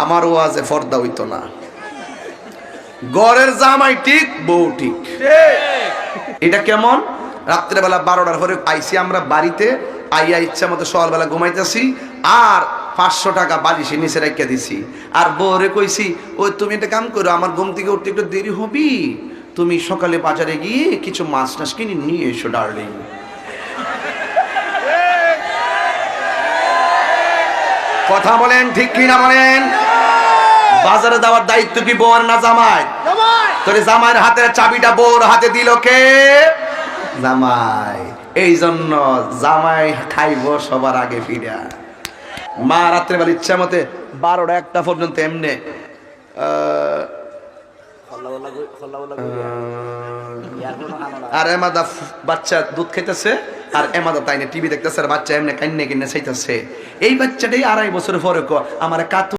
আমার ওয়াজে পর্দা হইতো না। ঘরের জামাই ঠিক, বউ ঠিক। এটা কেমন? রাত্রেবেলা 12টার পরে আইসি আমরা বাড়িতে, আইয়া ইচ্ছা মতো সকালবেলা ঘুমাইতেছি, আর 500 টাকা বালিশে নিচে রেখে দিছি। আর বউরে কইছি, ওই তুমি একটা কাম করো, আমার ঘুম থেকে উঠতে একটু দেরি হবি, তুমি সকালে বাজারে গিয়ে কিছু মাছ টাছ কিনে নিয়ে এসো ডার্লিং। কথা বলেন ঠিক কিনা বলেন? বাজারে যাওয়ার দায়িত্ব কি বউর না জামাই? তোরে জামাইয়ের হাতের চাবিটা বউর হাতে দিল কে? জামাই। এই জন্য জামাই খাইবো সবার আগে ফিরা। মা রাত্রেবেলা ইচ্ছা মতে 12টা 1টা পর্যন্ত এমনে আর এমাদা বাচ্চা দুধ খাইতেছে, আর এমাদা তাই টিভি দেখতেছে, আর বাচ্চা এমনি কান্নে কিনে চাইতেছে। এই বাচ্চাটাই 2.5 বছর পরে আমার কাতু